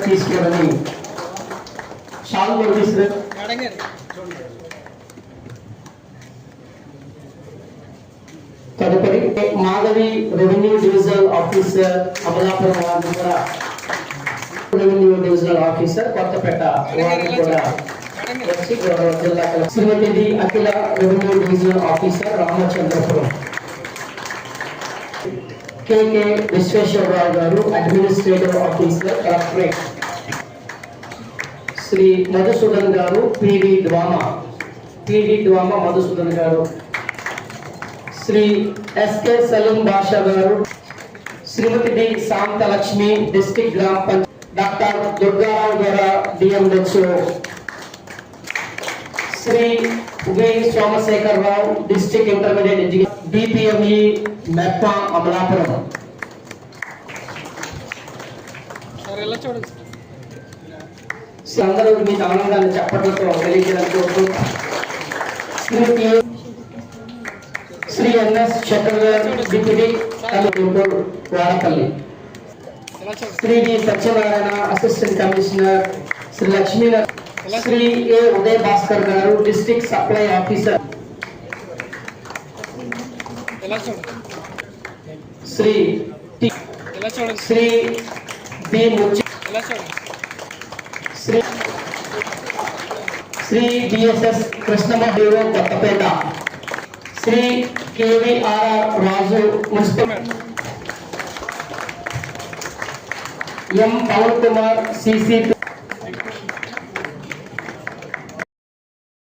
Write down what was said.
తీసుకోవడని షాల్ నోటీసర్ తదుపరి Madhavi revenue divisional officer Amalapuram వారిని కూడా రెవెన్యూ డివిజనల్ ఆఫీసర్ కొత్తపేట వారిని కూడా జిల్లా Srimati D Akhila revenue divisional officer Ramachandrapuram, KK Visweswararao garu administrative officer collectorate, Sri Madhusudan garu PD DWAMA Madhusudan గారు, శ్రీ ఎస్కే సలీం బాషా గారు, శ్రీమతి డి శాంతలక్ష్మి డిస్ట్రిక్ట్ గ్రామ Panchayat, doctor Durgarao garu DMHO, Sri V Somasekhar Rao district intermediate education DPME MEPMA Amalapuram. అందరూ మీ ఆనందాన్ని చెప్పడంతో తెలియజేయడానికి Sri NS Chakradhar deputy collector Vadapalli, Sri D Satyanarayana assistant commissioner, Sri Lakshmi, Sri A Uday Bhaskar garu district supply officer, Sri Sri B Muchi, Sri BSS కృష్ణమహేవో Kothapeta, Sri KVR Raju municipal, M Pavan Kumar CC